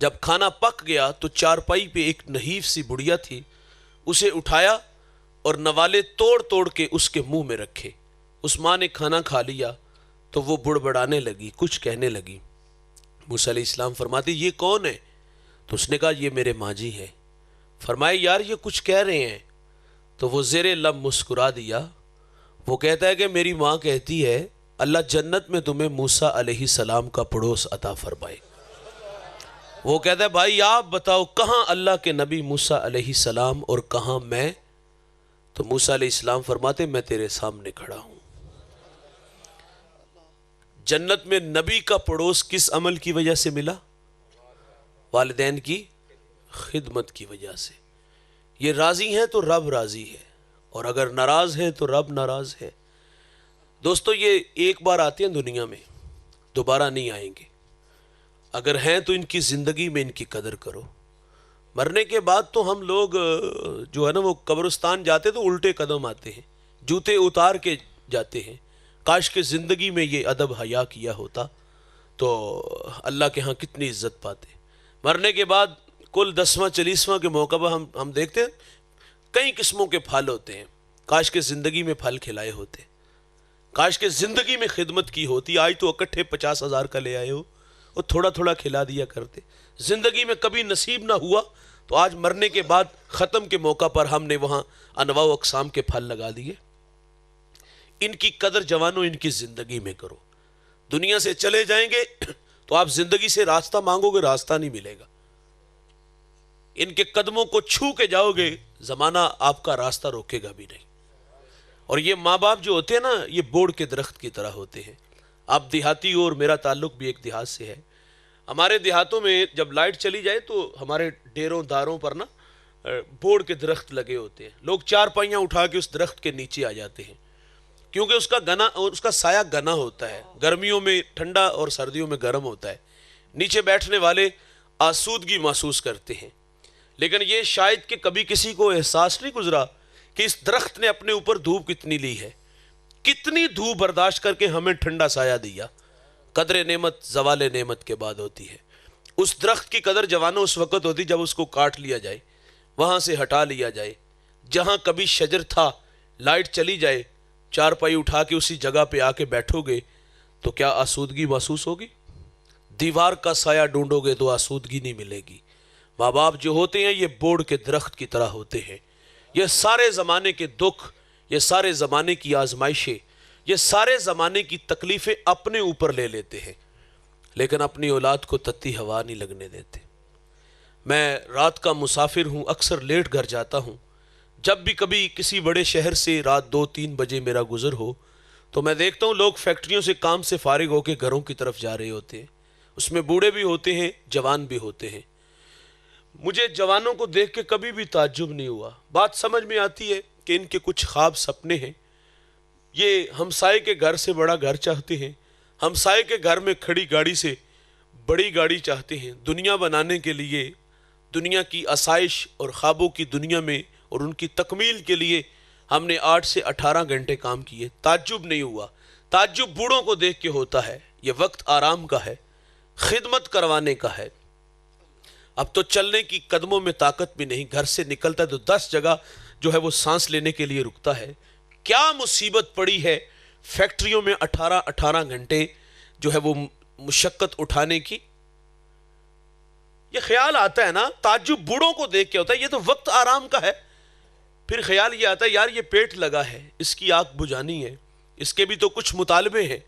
جب کھانا پک گیا تو چارپائی پہ ایک نحیف سی بڑھیا تھی، اسے اٹھایا اور نوالے توڑ توڑ کے اس کے منہ میں رکھے۔ اس ماں نے کھانا کھا لیا تو وہ بڑبڑانے لگی، کچھ کہنے لگی۔ موسیٰ علیہ السلام فرماتے یہ کون ہے؟ تو اس نے کہا یہ میرے ماں جی ہیں۔ فرمائے یار یہ کچھ کہہ رہے ہیں، تو وہ زیر لب مسکرا دیا۔ وہ کہتا ہے کہ میری ماں کہتی ہے اللہ جنت میں تمہیں موسیٰ علیہ السلام کا پڑوس عطا فرمائے۔ وہ کہتا ہے بھائی آپ بتاؤ کہاں اللہ کے نبی موسیٰ علیہ السلام اور کہاں میں؟ تو موسیٰ علیہ السلام فرماتے میں تیرے سامنے کھڑا ہوں۔ جنت میں نبی کا پڑوس کس عمل کی وجہ سے ملا؟ والدین کی خدمت کی وجہ سے۔ یہ راضی ہیں تو رب راضی ہے، اور اگر ناراض ہیں تو رب ناراض ہے۔ دوستو یہ ایک بار آتے ہیں دنیا میں، دوبارہ نہیں آئیں گے۔ اگر ہیں تو ان کی زندگی میں ان کی قدر کرو۔ مرنے کے بعد تو ہم لوگ جو ہے نا وہ قبرستان جاتے تو الٹے قدم آتے ہیں، جوتے اتار کے جاتے ہیں۔ کاش کہ زندگی میں یہ ادب حیا کیا ہوتا تو اللہ کے ہاں کتنی عزت پاتے۔ مرنے کے بعد کل 10واں 40واں کے موقع پر ہم دیکھتے ہیں کئی قسموں کے پھل ہوتے ہیں۔ کاش کہ زندگی میں پھل کھلائے ہوتے، کاش کہ زندگی میں خدمت کی ہوتی۔ آج تو اکٹھے 50,000 کا لے آئے ہو اور تھوڑا تھوڑا کھلا دیا کرتے۔ زندگی میں کبھی نصیب نہ ہوا تو آج مرنے کے بعد ختم کے موقع پر ہم نے وہاں انواع و اقسام کے پھل لگا دیے۔ ان کی قدر جوانوں ان کی زندگی میں کرو۔ دنیا سے چلے جائیں گے تو آپ زندگی سے راستہ مانگو گے، راستہ نہیں ملے گا۔ ان کے قدموں کو چھو کے جاؤ گے، زمانہ آپ کا راستہ روکے گا بھی نہیں۔ اور یہ ماں باپ جو ہوتے ہیں نا یہ بوڑ کے درخت کی طرح ہوتے ہیں۔ آپ دیہاتی ہو اور میرا تعلق بھی ایک دیہات سے ہے۔ ہمارے دیہاتوں میں جب لائٹ چلی جائے تو ہمارے ڈیروں داروں پر نا بوڑ کے درخت لگے ہوتے ہیں۔ لوگ چارپائیاں اٹھا کے اس درخت کے نیچے آ جاتے ہیں، کیونکہ اس کا گنا اور اس کا سایہ گنا ہوتا ہے۔ گرمیوں میں ٹھنڈا اور سردیوں میں گرم ہوتا ہے۔ نیچے بیٹھنے والے آسودگی محسوس کرتے ہیں۔ لیکن یہ شاید کہ کبھی کسی کو احساس نہیں گزرا کہ اس درخت نے اپنے اوپر دھوپ کتنی لی ہے، کتنی دھوپ برداشت کر کے ہمیں ٹھنڈا سایہ دیا۔ قدر نعمت زوال نعمت کے بعد ہوتی ہے۔ اس درخت کی قدر جوانوں اس وقت ہوتی جب اس کو کاٹ لیا جائے، وہاں سے ہٹا لیا جائے۔ جہاں کبھی شجر تھا، لائٹ چلی جائے، چارپائی اٹھا کے اسی جگہ پہ آ کے بیٹھو گے تو کیا آسودگی محسوس ہوگی؟ دیوار کا سایہ ڈھونڈو گے تو آسودگی نہیں ملے گی۔ ماں باپ جو ہوتے ہیں یہ بوڑ کے درخت کی طرح ہوتے ہیں۔ یہ سارے زمانے کے دکھ، یہ سارے زمانے کی آزمائشیں، یہ سارے زمانے کی تکلیفیں اپنے اوپر لے لیتے ہیں، لیکن اپنی اولاد کو تتی ہوا نہیں لگنے دیتے۔ میں رات کا مسافر ہوں، اکثر لیٹ گھر جاتا ہوں۔ جب بھی کبھی کسی بڑے شہر سے رات 2-3 بجے میرا گزر ہو تو میں دیکھتا ہوں لوگ فیکٹریوں سے کام سے فارغ ہو کے گھروں کی طرف جا رہے ہوتے ہیں۔ اس میں بوڑھے بھی ہوتے ہیں، جوان بھی ہوتے ہیں۔ مجھے جوانوں کو دیکھ کے کبھی بھی تعجب نہیں ہوا۔ بات سمجھ میں آتی ہے کہ ان کے کچھ خواب سپنے ہیں۔ یہ ہمسائے کے گھر سے بڑا گھر چاہتے ہیں، ہمسائے کے گھر میں کھڑی گاڑی سے بڑی گاڑی چاہتے ہیں۔ دنیا بنانے کے لیے، دنیا کی آسائش اور خوابوں کی دنیا میں اور ان کی تکمیل کے لیے ہم نے 8 سے 18 گھنٹے کام کیے۔ تعجب نہیں ہوا۔ تعجب بوڑھوں کو دیکھ کے ہوتا ہے۔ یہ وقت آرام کا ہے، خدمت کروانے کا ہے۔ اب تو چلنے کی قدموں میں طاقت بھی نہیں، گھر سے نکلتا ہے تو 10 جگہ جو ہے وہ سانس لینے کے لیے رکتا ہے۔ کیا مصیبت پڑی ہے فیکٹریوں میں 18 گھنٹے جو ہے وہ مشقت اٹھانے کی۔ یہ خیال آتا ہے نا، تعجب بوڑھوں کو دیکھ کے ہوتا ہے، یہ تو وقت آرام کا ہے۔ پھر خیال یہ آتا ہے یار یہ پیٹ لگا ہے، اس کی آگ بجھانی ہے، اس کے بھی تو کچھ مطالبے ہیں۔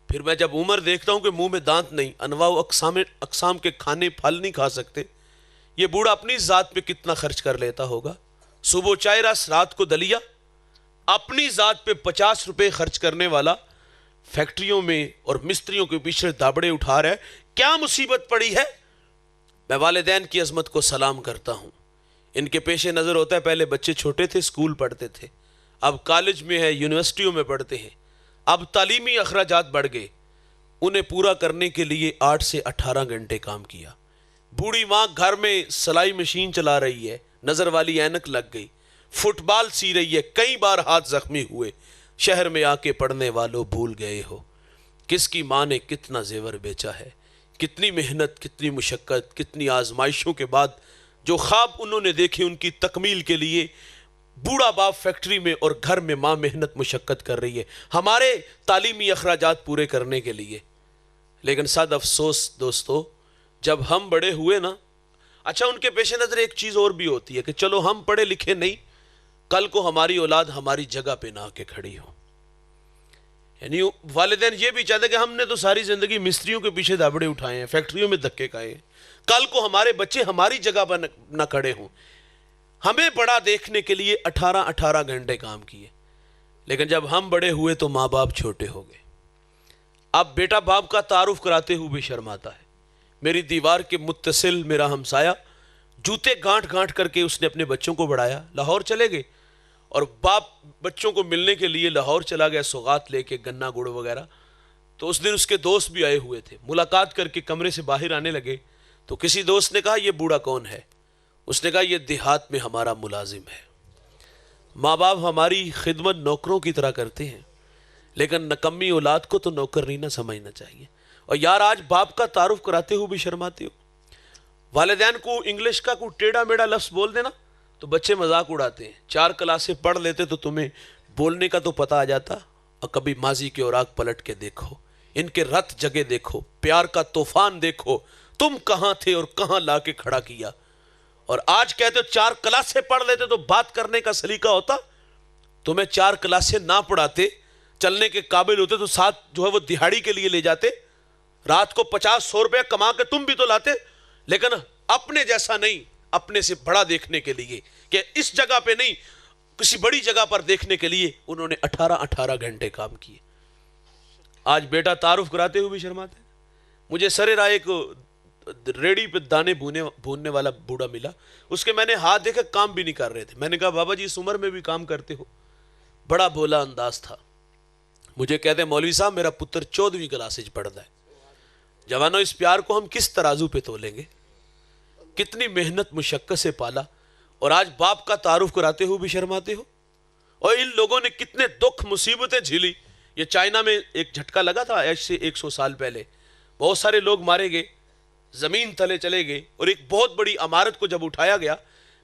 پھر میں جب عمر دیکھتا ہوں کہ منہ میں دانت نہیں، انواع و اقسام کے کھانے پھل نہیں کھا سکتے، یہ بوڑھا اپنی ذات پہ کتنا خرچ کر لیتا ہوگا۔ صبح چائے رس، رات کو دلیا، اپنی ذات پہ 50 روپے خرچ کرنے والا فیکٹریوں میں اور مستریوں کے پیچھے دابڑے اٹھا رہا ہے۔ کیا مصیبت پڑی ہے؟ میں والدین کی عظمت کو سلام کرتا ہوں۔ ان کے پیش نظر ہوتا ہے پہلے بچے چھوٹے تھے، اسکول پڑھتے تھے، اب کالج میں ہے، یونیورسٹیوں میں پڑھتے ہیں، اب تعلیمی اخراجات بڑھ گئے۔ انہیں پورا کرنے کے لیے 8 سے 18 گھنٹے کام کیا۔ بوڑھی ماں گھر میں سلائی مشین چلا رہی ہے، نظر والی اینک لگ گئی، فٹ بال سی رہی ہے، کئی بار ہاتھ زخمی ہوئے۔ شہر میں آ کے پڑھنے والوں بھول گئے ہو کس کی ماں نے کتنا زیور بیچا ہے، کتنی محنت، کتنی مشقت، کتنی آزمائشوں کے بعد جو خواب انہوں نے دیکھے ان کی تکمیل کے لیے بوڑھا باپ فیکٹری میں اور گھر میں ماں محنت مشقت کر رہی ہے ہمارے تعلیمی اخراجات پورے کرنے کے لیے. لیکن صد افسوس دوستو، جب ہم بڑے ہوئے نا، اچھا ان کے پیش نظر ایک چیز اور بھی ہوتی ہے کہ چلو ہم پڑھے لکھے نہیں، کل کو ہماری اولاد ہماری جگہ پہ نہ آ کے کھڑی ہو. یعنی والدین یہ بھی چاہتے ہیں کہ ہم نے تو ساری زندگی مستریوں کے پیچھے دھابڑے اٹھائے ہیں، فیکٹریوں میں دھکے کھائے ہیں، کل کو ہمارے بچے ہماری جگہ پر نہ کھڑے ہوں. ہمیں بڑا دیکھنے کے لیے 18 گھنٹے کام کیے، لیکن جب ہم بڑے ہوئے تو ماں باپ چھوٹے ہو گئے. اب بیٹا باپ کا تعارف کراتے ہوئے بھی شرماتا ہے. میری دیوار کے متصل میرا ہمسایا جوتے گانٹ گانٹ کر کے اس نے اپنے بچوں کو بڑھایا. لاہور چلے گئے اور باپ بچوں کو ملنے کے لیے لاہور چلا گیا سوغات لے کے، گنا گڑ وغیرہ. تو اس دن اس کے دوست بھی آئے ہوئے تھے. ملاقات کر کے کمرے سے باہر آنے لگے تو کسی دوست نے کہا یہ بوڑھا کون ہے؟ اس نے کہا یہ دیہات میں ہمارا ملازم ہے. ماں باپ ہماری خدمت نوکروں کی طرح کرتے ہیں، لیکن نکمی اولاد کو تو نوکر نہیں نہ سمجھنا چاہیے. اور یار آج باپ کا تعارف کراتے ہوئے بھی شرماتے ہو. والدین کو انگلش کا کوئی ٹیڑھا میڑھا لفظ بول دینا تو بچے مذاق اڑاتے ہیں. 4 کلاسیں پڑھ لیتے تو تمہیں بولنے کا تو پتہ آ جاتا. اور کبھی ماضی کے اوراق پلٹ کے دیکھو، ان کے رت جگہ دیکھو، پیار کا طوفان دیکھو، تم کہاں تھے اور کہاں لا کے کھڑا کیا. اور آج کہتے ہو 4 کلاسیں پڑھ لیتے تو بات کرنے کا سلیقہ ہوتا. تمہیں 4 کلاسیں نہ پڑھاتے، چلنے کے قابل ہوتے تو ساتھ جو ہے وہ دہاڑی کے لیے لے جاتے، رات کو 50-100 روپے کما کے تم بھی تو لاتے. لیکن اپنے جیسا نہیں، اپنے سے بڑا دیکھنے کے لیے کہ اس جگہ پہ نہیں کسی بڑی جگہ پر دیکھنے کے لیے انہوں نے 18 گھنٹے کام کیے. آج بیٹا تعارف کراتے ہوئے بھی شرماتے. مجھے سرے رائے ایک ریڑی پہ دانے بھوننے والا بوڑھا ملا. اس کے میں نے ہاتھ دیکھا کام بھی نہیں کر رہے تھے. میں نے کہا بابا جی اس عمر میں بھی کام کرتے ہو؟ بڑا بولا انداز تھا. مجھے کہتے ہیں مولوی صاحب میرا پتر 14ویں کلاس پڑھتا ہے. جوانوں اس پیار کو ہم کس ترازو پہ تولیں گے؟ کتنی محنت مشقت سے پالا اور آج باپ کا تعارف کراتے ہوئے بھی شرماتے ہو. اور ان لوگوں نے کتنے دکھ مصیبتیں جھیلی. یہ چائنا میں ایک جھٹکا لگا تھا آج سے 100 سال پہلے، بہت سارے لوگ مارے گئے، زمین تلے چلے گئے، اور ایک بہت بڑی عمارت کو جب اٹھایا گیا،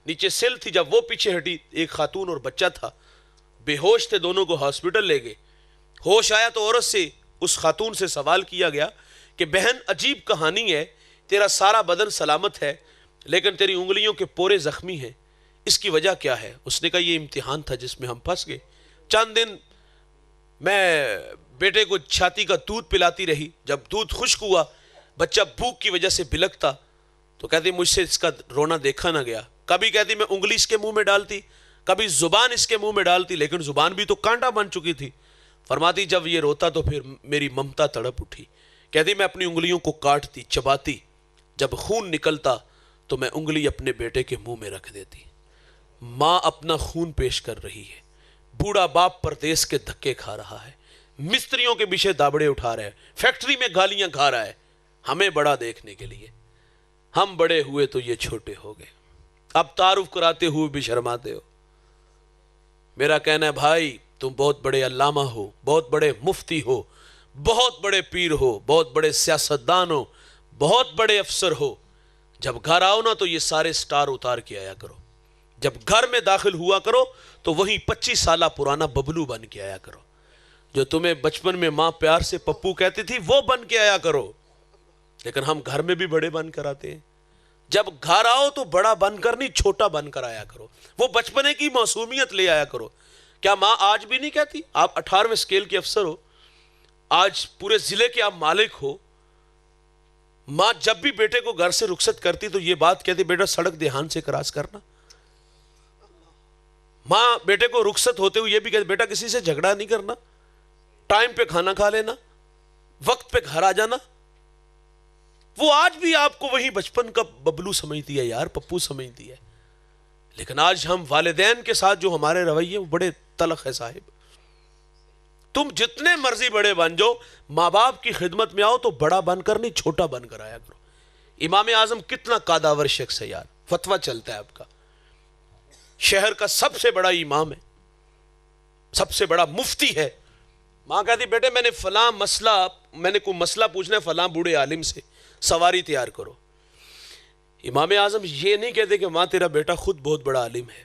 نیچے سیل تھی، جب وہ پیچھے ہٹی ایک خاتون اور بچہ تھا، بے ہوش تھے، دونوں کو ہاسپٹل لے گئے. ہوش آیا تو عورت سے، اس خاتون سے سوال کیا گیا کہ بہن عجیب کہانی ہے، تیرا سارا بدن سلامت ہے لیکن تیری انگلیوں کے پورے زخمی ہیں، اس کی وجہ کیا ہے؟ اس نے کہا یہ امتحان تھا جس میں ہم پھنس گئے. چند دن میں بیٹے کو چھاتی کا دودھ پلاتی رہی. جب دودھ خشک ہوا، بچہ بھوک کی وجہ سے بلکتا، تو کہتی مجھ سے اس کا رونا دیکھا نہ گیا. کبھی کہتی میں انگلی اس کے منہ میں ڈالتی، کبھی زبان اس کے منہ میں ڈالتی، لیکن زبان بھی تو کانٹا بن چکی تھی. فرماتی جب یہ روتا تو پھر میری ممتا تڑپ اٹھی. کہتی میں اپنی انگلیوں کو کاٹتی، چباتی، جب خون نکلتا تو میں انگلی اپنے بیٹے کے منہ میں رکھ دیتی. ماں اپنا خون پیش کر رہی ہے، بوڑھا باپ پردیس کے دھکے کھا رہا ہے، مستریوں کے پیچھے دابڑے اٹھا رہا ہے، فیکٹری میں گالیاں کھا رہا ہے ہمیں بڑا دیکھنے کے لیے. ہم بڑے ہوئے تو یہ چھوٹے ہو گئے. اب تعارف کراتے ہوئے بھی شرماتے ہو. میرا کہنا ہے بھائی تم بہت بڑے علامہ ہو، بہت بڑے مفتی ہو، بہت بڑے پیر ہو، بہت بڑے سیاستدان ہو، بہت بڑے افسر ہو. جب گھر آؤ نا تو یہ سارے سٹار اتار کے آیا کرو. جب گھر میں داخل ہوا کرو تو وہی 25 سالہ پرانا ببلو بن کے آیا کرو. جو تمہیں بچپن میں ماں پیار سے پپو کہتی تھی وہ بن کے آیا کرو. لیکن ہم گھر میں بھی بڑے بن کر آتے ہیں. جب گھر آؤ تو بڑا بن کر نہیں، چھوٹا بن کر آیا کرو. وہ بچپنے کی معصومیت لے آیا کرو. کیا ماں آج بھی نہیں کہتی؟ آپ 18ویں سکیل کے افسر ہو، آج پورے ضلع کے آپ مالک ہو. ماں جب بھی بیٹے کو گھر سے رخصت کرتی تو یہ بات کہتی بیٹا سڑک دھیان سے کراس کرنا. ماں بیٹے کو رخصت ہوتے ہوئے یہ بھی کہتی بیٹا کسی سے جھگڑا نہیں کرنا، ٹائم پہ کھانا کھا لینا، وقت پہ گھر آ جانا. وہ آج بھی آپ کو وہی بچپن کا ببلو سمجھتی ہے یار، پپو سمجھتی ہے. لیکن آج ہم والدین کے ساتھ جو ہمارے رویے وہ بڑے تلخ ہے صاحب. تم جتنے مرضی بڑے بن جاؤ، ماں باپ کی خدمت میں آؤ تو بڑا بن کر نہیں، چھوٹا بن کر آیا کرو. امام اعظم کتنا قاداور شخص ہے یار، فتویٰ چلتا ہے آپ کا، شہر کا سب سے بڑا امام ہے، سب سے بڑا مفتی ہے. ماں کہتی بیٹے میں نے کوئی مسئلہ پوچھنا ہے فلاں بوڑھے عالم سے. سواری تیار کرو۔ امام اعظم یہ نہیں کہتے کہ ماں تیرا بیٹا خود بہت بڑا عالم ہے،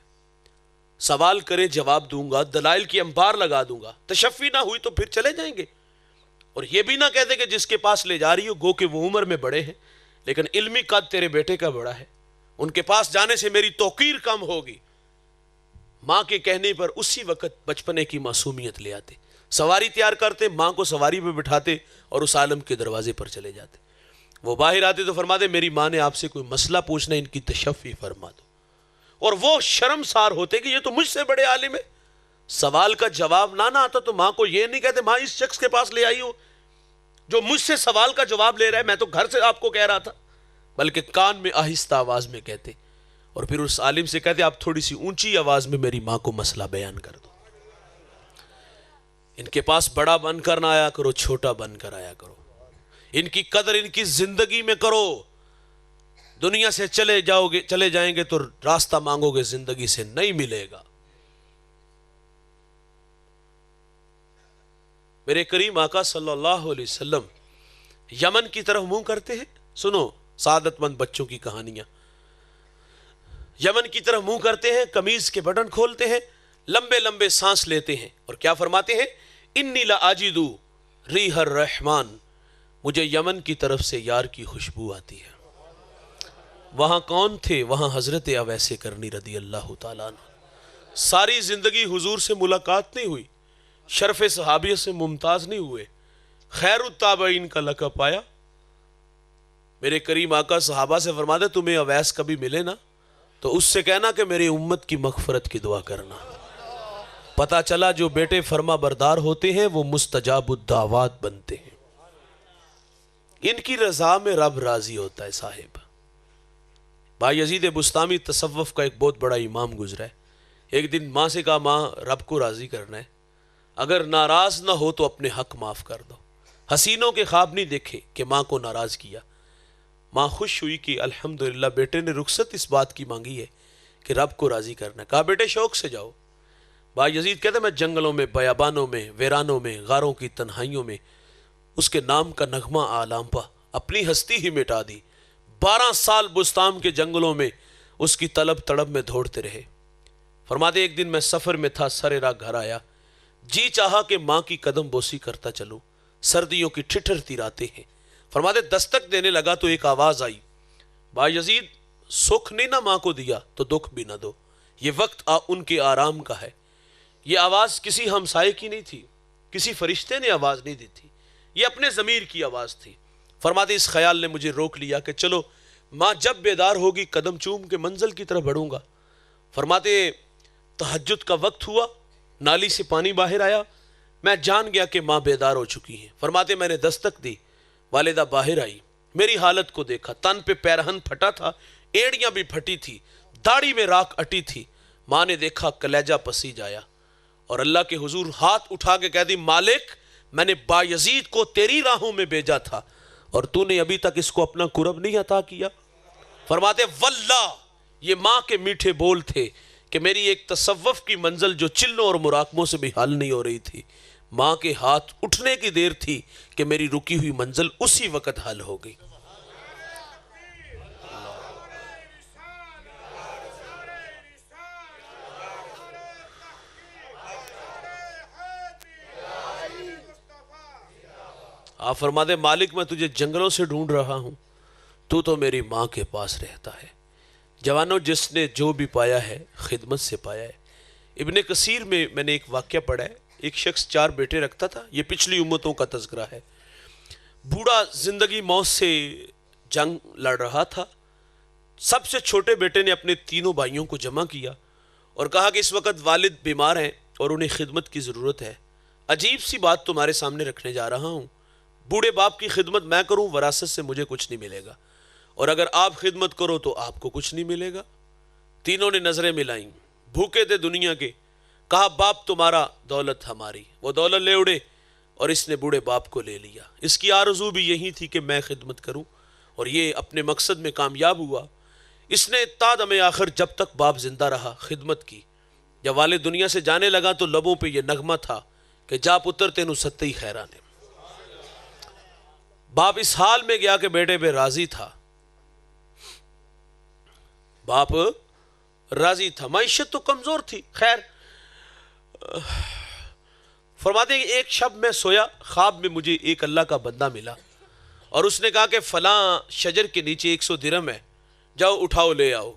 سوال کرے جواب دوں گا، دلائل کی انبار لگا دوں گا، تشفی نہ ہوئی تو پھر چلے جائیں گے۔ اور یہ بھی نہ کہتے کہ جس کے پاس لے جا رہی ہو گو کہ وہ عمر میں بڑے ہیں لیکن علمی قد تیرے بیٹے کا بڑا ہے، ان کے پاس جانے سے میری توقیر کم ہوگی۔ ماں کے کہنے پر اسی وقت بچپنے کی معصومیت لے آتے، سواری تیار کرتے، ماں کو سواری پہ بٹھاتے اور اس عالم کے دروازے پر چلے جاتے۔ وہ باہر آتے تو فرماتے میری ماں نے آپ سے کوئی مسئلہ پوچھنا ہے، ان کی تشفی فرما دو۔ اور وہ شرمسار ہوتے کہ یہ تو مجھ سے بڑے عالم ہے۔ سوال کا جواب نہ آتا تو ماں کو یہ نہیں کہتے ماں اس شخص کے پاس لے آئی ہو جو مجھ سے سوال کا جواب لے رہا ہے، میں تو گھر سے آپ کو کہہ رہا تھا، بلکہ کان میں آہستہ آواز میں کہتے اور پھر اس عالم سے کہتے آپ تھوڑی سی اونچی آواز میں میری ماں کو مسئلہ بیان کر دو۔ ان کے پاس بڑا بن کر نہ آیا کرو، چھوٹا بن کر آیا کرو، ان کی قدر ان کی زندگی میں کرو۔ دنیا سے چلے جائیں گے تو راستہ مانگو گے، زندگی سے نہیں ملے گا۔ میرے کریم آقا صلی اللہ علیہ وسلم یمن کی طرف منہ کرتے ہیں، سنو سعادت مند بچوں کی کہانیاں۔ یمن کی طرف منہ کرتے ہیں، قمیض کے بٹن کھولتے ہیں، لمبے لمبے سانس لیتے ہیں اور کیا فرماتے ہیں؟ انی لاجد ریح الرحمن، مجھے یمن کی طرف سے یار کی خوشبو آتی ہے۔ وہاں کون تھے؟ وہاں حضرت اویس کرنی رضی اللہ تعالیٰ عنہ۔ ساری زندگی حضور سے ملاقات نہیں ہوئی، شرف صحابیت سے ممتاز نہیں ہوئے، خیر التابعین کا لقب پایا۔ میرے کریم آقا صحابہ سے فرماتے تمہیں اویس کبھی ملے نا تو اس سے کہنا کہ میری امت کی مغفرت کی دعا کرنا۔ پتہ چلا جو بیٹے فرما بردار ہوتے ہیں وہ مستجاب الدعوات بنتے ہیں، ان کی رضا میں رب راضی ہوتا ہے۔ صاحب بایزید بستامی تصوف کا ایک بہت بڑا امام گزرا ہے، ایک دن ماں سے کہا ماں رب کو راضی کرنا ہے، اگر ناراض نہ ہو تو اپنے حق معاف کر دو۔ حسینوں کے خواب نہیں دیکھے کہ ماں کو ناراض کیا۔ ماں خوش ہوئی کہ الحمدللہ بیٹے نے رخصت اس بات کی مانگی ہے کہ رب کو راضی کرنا ہے۔ کہا بیٹے شوق سے جاؤ۔ بایزید کہتے میں جنگلوں میں، بیابانوں میں، ویرانوں میں، غاروں کی تنہائیوں میں اس کے نام کا نغمہ آلامپا، اپنی ہستی ہی مٹا دی۔ 12 سال بستام کے جنگلوں میں اس کی طلب تڑب میں دھوڑتے رہے۔ فرماتے ایک دن میں سفر میں تھا، سرے راہ گھر آیا، جی چاہا کہ ماں کی قدم بوسی کرتا چلوں، سردیوں کی ٹھٹھرتی راتیں ہیں۔ فرماتے دستک دینے لگا تو ایک آواز آئی، بایزید سکھ نہیں نہ ماں کو دیا تو دکھ بھی نہ دو، یہ وقت ان کے آرام کا ہے۔ یہ آواز کسی ہمسائے کی نہیں تھی، کسی فرشتے نے آواز نہیں دی تھی، یہ اپنے ضمیر کی آواز تھی۔ فرماتے اس خیال نے مجھے روک لیا کہ چلو ماں جب بیدار ہوگی قدم چوم کے منزل کی طرف بڑھوں گا۔ فرماتے تہجد کا وقت ہوا، نالی سے پانی باہر آیا، میں جان گیا کہ ماں بیدار ہو چکی ہیں۔ فرماتے میں نے دستک دی، والدہ باہر آئی، میری حالت کو دیکھا، تن پہ پیرہن پھٹا تھا، ایڑیاں بھی پھٹی تھی، داڑھی میں راکھ اٹی تھی۔ ماں نے دیکھا، کلیجہ پسیج آیا اور اللہ کے حضور ہاتھ اٹھا کے کہہ دی مالک میں نے بایزید کو تیری راہوں میں بھیجا تھا اور تو نے ابھی تک اس کو اپنا قرب نہیں عطا کیا۔ فرماتے واللہ یہ ماں کے میٹھے بول تھے کہ میری ایک تصوف کی منزل جو چلوں اور مراقبوں سے بھی حل نہیں ہو رہی تھی، ماں کے ہاتھ اٹھنے کی دیر تھی کہ میری رکی ہوئی منزل اسی وقت حل ہو گئی۔ آپ فرما دے مالک میں تجھے جنگلوں سے ڈھونڈ رہا ہوں، تو میری ماں کے پاس رہتا ہے۔ جوانوں جس نے جو بھی پایا ہے خدمت سے پایا ہے۔ ابن کثیر میں نے ایک واقعہ پڑھا ہے، ایک شخص 4 بیٹے رکھتا تھا، یہ پچھلی امتوں کا تذکرہ ہے۔ بوڑھا زندگی موت سے جنگ لڑ رہا تھا، سب سے چھوٹے بیٹے نے اپنے تینوں بھائیوں کو جمع کیا اور کہا کہ اس وقت والد بیمار ہیں اور انہیں خدمت کی ضرورت ہے، عجیب سی بات تمہارے سامنے رکھنے جا رہا ہوں، بوڑھے باپ کی خدمت میں کروں وراثت سے مجھے کچھ نہیں ملے گا، اور اگر آپ خدمت کرو تو آپ کو کچھ نہیں ملے گا۔ تینوں نے نظریں ملائیں، بھوکے تھے دنیا کے، کہا باپ تمہارا دولت ہماری، وہ دولت لے اڑے اور اس نے بوڑھے باپ کو لے لیا۔ اس کی آرزو بھی یہی تھی کہ میں خدمت کروں اور یہ اپنے مقصد میں کامیاب ہوا۔ اس نے تا دم آخر جب تک باپ زندہ رہا خدمت کی۔ جب والد دنیا سے جانے لگا تو لبوں پہ یہ نغمہ تھا کہ جا پتر تینوں ستے ہی خیرانے۔ باپ اس حال میں گیا کہ بیٹے پہ راضی تھا، باپ راضی تھا، معیشت تو کمزور تھی. خیر فرماتے ہیں کہ ایک شب میں سویا، خواب میں مجھے ایک اللہ کا بندہ ملا اور اس نے کہا کہ فلاں شجر کے نیچے 100 درہم ہے، جاؤ اٹھاؤ لے آؤ.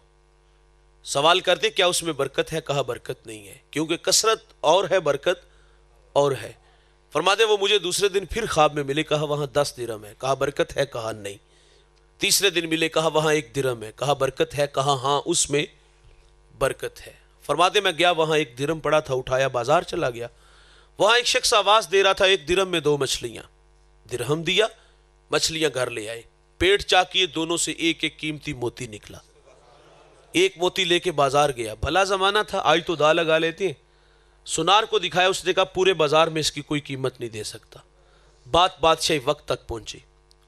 سوال کرتے کیا اس میں برکت ہے؟ کہا برکت نہیں ہے، کیونکہ کثرت اور ہے، برکت اور ہے. فرماتے وہ مجھے دوسرے دن پھر خواب میں ملے، کہا وہاں 10 درہم ہے، کہا برکت ہے؟ کہا نہیں. تیسرے دن ملے، کہا وہاں 1 درہم ہے، کہا برکت ہے؟ کہا ہاں اس میں برکت ہے. فرماتے میں گیا، وہاں 1 درہم پڑا تھا، اٹھایا بازار چلا گیا. وہاں ایک شخص آواز دے رہا تھا 1 درہم میں 2 مچھلیاں. درہم دیا، مچھلیاں گھر لے آئے، پیٹ چاکیے، دونوں سے ایک ایک قیمتی موتی نکلا. ایک موتی لے کے بازار گیا، بھلا زمانہ تھا، آج تو دا لگا لیتے ہیں. سنار کو دکھایا، اس نے کہا پورے بازار میں اس کی کوئی قیمت نہیں دے سکتا. بات بادشاہی وقت تک پہنچی،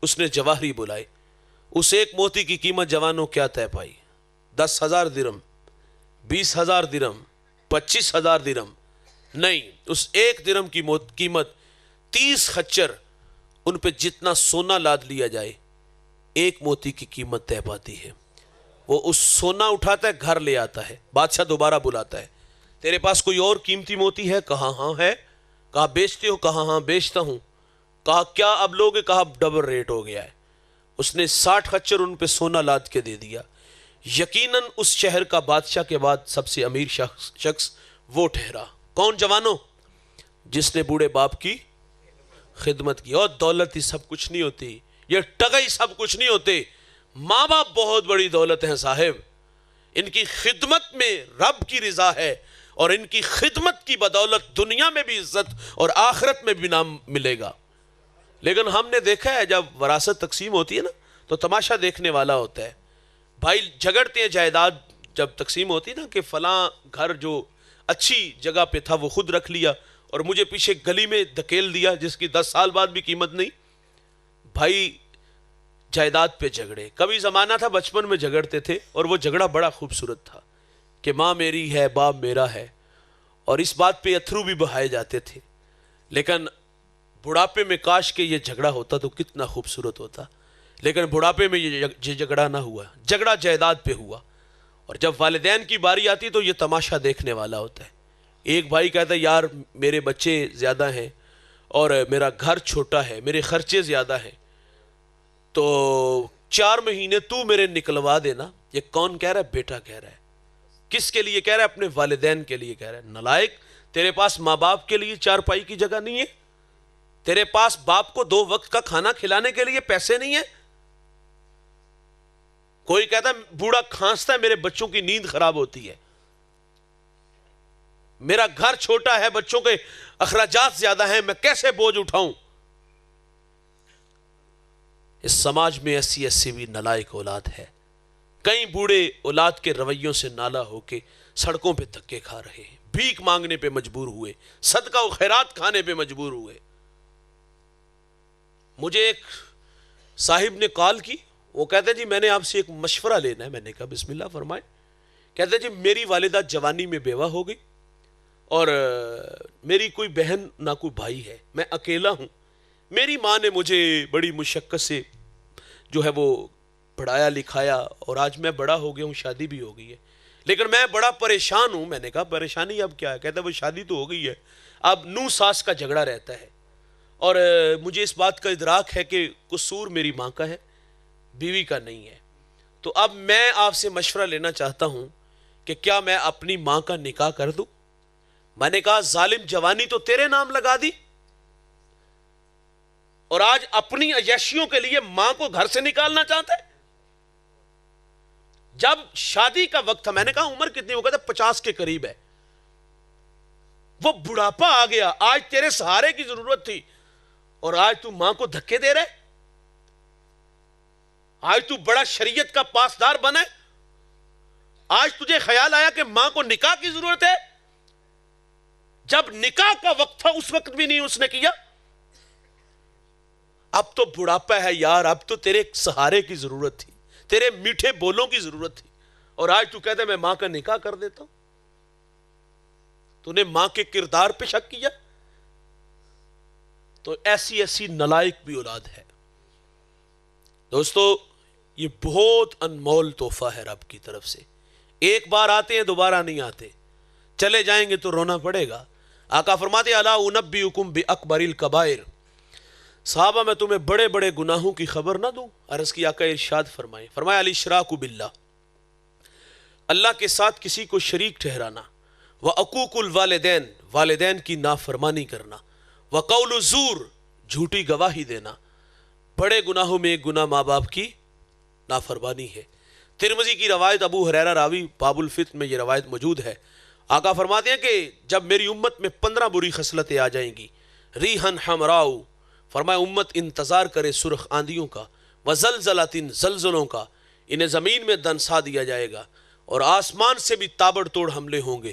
اس نے جواہری بلائے. اس ایک موتی کی قیمت جوانوں کیا طے پائی؟ 10,000 درہم، 20,000 درہم، 25,000 درہم نہیں. اس 1 درہم کی قیمت 30 خچر، ان پہ جتنا سونا لاد لیا جائے 1 موتی کی قیمت طے پاتی ہے. وہ اس سونا اٹھاتا ہے، گھر لے آتا ہے. بادشاہ دوبارہ بلاتا ہے، تیرے پاس کوئی اور قیمتی موتی ہے؟ کہا ہاں ہے. کہا بیچتے ہو؟ کہا ہاں بیچتا ہوں. کہا کیا اب لوگے؟ کہا ڈبل ریٹ ہو گیا ہے. اس نے 60 خچر ان پہ سونا لاد کے دے دیا. یقیناً اس شہر کا بادشاہ کے بعد سب سے امیر شخص وہ ٹھہرا. کون جوانوں؟ جس نے بوڑھے باپ کی خدمت کی. اور دولت ہی سب کچھ نہیں ہوتی، یہ ٹگئی سب کچھ نہیں ہوتے. ماں باپ بہت بڑی دولت ہیں صاحب، ان کی خدمت میں رب کی رضا ہے، اور ان کی خدمت کی بدولت دنیا میں بھی عزت اور آخرت میں بھی نام ملے گا. لیکن ہم نے دیکھا ہے جب وراثت تقسیم ہوتی ہے نا تو تماشا دیکھنے والا ہوتا ہے. بھائی جھگڑتے ہیں جائیداد جب تقسیم ہوتی ہے نا کہ فلاں گھر جو اچھی جگہ پہ تھا وہ خود رکھ لیا اور مجھے پیچھے گلی میں دھکیل دیا جس کی 10 سال بعد بھی قیمت نہیں. بھائی جائیداد پہ جھگڑے. کبھی زمانہ تھا بچپن میں جھگڑتے تھے اور وہ جھگڑا بڑا خوبصورت تھا کہ ماں میری ہے، باپ میرا ہے، اور اس بات پہ اتھرو بھی بہائے جاتے تھے. لیکن بڑھاپے میں کاش کہ یہ جھگڑا ہوتا تو کتنا خوبصورت ہوتا. لیکن بڑھاپے میں یہ جھگڑا نہ ہوا، جھگڑا جائیداد پہ ہوا. اور جب والدین کی باری آتی تو یہ تماشا دیکھنے والا ہوتا ہے. ایک بھائی کہتا ہے یار میرے بچے زیادہ ہیں اور میرا گھر چھوٹا ہے، میرے خرچے زیادہ ہیں، تو 4 مہینے تو میرے نکلوا دینا. یہ کون کہہ رہا ہے؟ بیٹا کہہ رہا ہے. کس کے لیے کہہ رہا ہے؟ اپنے والدین کے لیے کہہ رہا ہے. نالائق، تیرے پاس ماں باپ کے لیے 4 پائی کی جگہ نہیں ہے؟ تیرے پاس باپ کو 2 وقت کا کھانا کھلانے کے لیے پیسے نہیں ہیں؟ کوئی کہتا ہے بوڑھا کھانستا ہے، میرے بچوں کی نیند خراب ہوتی ہے، میرا گھر چھوٹا ہے، بچوں کے اخراجات زیادہ ہیں، میں کیسے بوجھ اٹھاؤں؟ اس سماج میں ایسی بھی نالائق اولاد ہے. کئی بوڑھے اولاد کے رویوں سے نالا ہو کے سڑکوں پہ دھکے کھا رہے ہیں، بھیک مانگنے پہ مجبور ہوئے، صدقہ و خیرات کھانے پہ مجبور ہوئے. مجھے ایک صاحب نے کال کی، وہ کہتے ہیں جی میں نے آپ سے ایک مشورہ لینا ہے. میں نے کہا بسم اللہ فرمائیں. کہتے ہیں جی میری والدہ جوانی میں بیوہ ہو گئی اور میری کوئی بہن نہ کوئی بھائی ہے، میں اکیلا ہوں. میری ماں نے مجھے بڑی مشقت سے جو ہے وہ پڑھایا لکھایا اور آج میں بڑا ہو گیا ہوں، شادی بھی ہو گئی ہے، لیکن میں بڑا پریشان ہوں. میں نے کہا پریشانی اب کیا ہے؟ کہتا ہے وہ شادی تو ہو گئی ہے، اب نو ساس کا جھگڑا رہتا ہے اور مجھے اس بات کا ادراک ہے کہ قصور میری ماں کا ہے، بیوی کا نہیں ہے. تو اب میں آپ سے مشورہ لینا چاہتا ہوں کہ کیا میں اپنی ماں کا نکاح کر دوں؟ میں نے کہا ظالم جوانی تو تیرے نام لگا دی اور آج اپنی عیاشیوں کے لیے ماں کو گھر سے نکالنا چاہتا ہے. جب شادی کا وقت تھا، میں نے کہا عمر کتنی؟ وہ کہتا 50 کے قریب ہے. وہ بڑھاپا آ گیا، آج تیرے سہارے کی ضرورت تھی اور آج تو ماں کو دھکے دے رہے. آج تو بڑا شریعت کا پاسدار بنا ہے، آج تجھے خیال آیا کہ ماں کو نکاح کی ضرورت ہے. جب نکاح کا وقت تھا اس وقت بھی نہیں اس نے کیا. اب تو بڑھاپا ہے یار، اب تو تیرے سہارے کی ضرورت تھی، تیرے میٹھے بولوں کی ضرورت تھی، اور آج تو کہتا ہے میں ماں کا نکاح کر دیتا ہوں. تو نے ماں کے کردار پہ شک کیا. تو ایسی نالائق بھی اولاد ہے. دوستو یہ بہت انمول تحفہ ہے رب کی طرف سے. ایک بار آتے ہیں دوبارہ نہیں آتے, چلے جائیں گے تو رونا پڑے گا. آقا فرماتے ہیں الا انبئکم باکبر الکبائر, صحابہ میں تمہیں بڑے بڑے گناہوں کی خبر نہ دوں؟ عرض کی آقا ارشاد فرمائے, فرمایا الاشراک باللہ, اللہ کے ساتھ کسی کو شریک ٹھہرانا, وعقوق الوالدین, والدین کی نافرمانی کرنا, وقول الزور, جھوٹی گواہی دینا. بڑے گناہوں میں ایک گناہ ماں باپ کی نافرمانی ہے. ترمذی کی روایت, ابو ہریرہ راوی, باب الفتن میں یہ روایت موجود ہے. آقا فرماتے ہیں کہ جب میری امت میں 15 بری خصلتیں آ جائیں گی, ریحن حمراؤ, فرمایا امت انتظار کرے سرخ آندھیوں کا, وزلزلاتن, زلزلوں کا, انہیں زمین میں دنسا دیا جائے گا, اور آسمان سے بھی تابڑ توڑ حملے ہوں گے.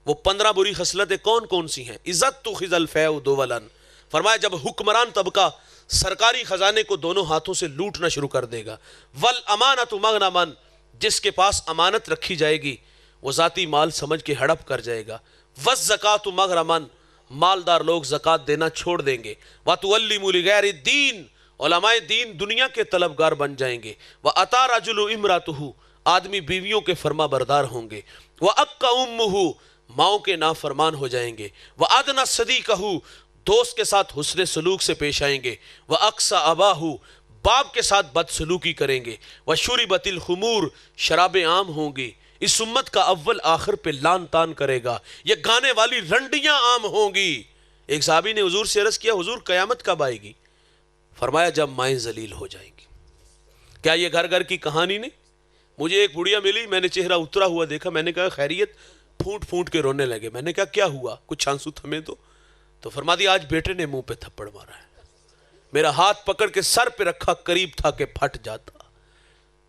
وہ 15 بری خصلتیں کون کون سی ہیں؟ عزت تخذ الفیء دولن, فرمایا جب حکمران طبقہ سرکاری خزانے کو دونوں ہاتھوں سے لوٹنا شروع کر دے گا. والامانۃ مغنما, جس کے پاس امانت رکھی جائے گی وہ ذاتی مال سمجھ کے ہڑپ کر جائے گا. والزکاۃ مغرما, مالدار لوگ زکوٰۃ دینا چھوڑ دیں گے. وتعلم لغیر الدین, علماء دین دنیا کے طلبگار بن جائیں گے. وأطاع رجل امرأته, آدمی بیویوں کے فرما بردار ہوں گے. وأق امہ, ماؤں کے نافرمان ہو جائیں گے. وأدنى صدیقہ, دوست کے ساتھ حسن سلوک سے پیش آئیں گے. وأقصى اباہ, باپ کے ساتھ بد سلوکی کریں گے. وشربت الخمور, شرابیں عام ہوں گی. اس امت کا اول آخر پہ لان تان کرے گا. یہ گانے والی رنڈیاں عام ہوں گی. ایک صحابی نے حضور سے عرض کیا, حضور قیامت کب آئے گی؟ فرمایا جب مائیں ذلیل ہو جائیں گی. کیا یہ گھر گھر کی کہانی نہیں؟ مجھے ایک بڑھیا ملی, میں نے چہرہ اترا ہوا دیکھا, میں نے کہا خیریت؟ پھونٹ پھونٹ کے رونے لگے. میں نے کہا کیا ہوا, کچھ آنسو تھمے تو فرما دیا آج بیٹے نے منہ پہ تھپڑ مارا ہے. میرا ہاتھ پکڑ کے سر پہ رکھا, قریب تھا کہ پھٹ جاتا.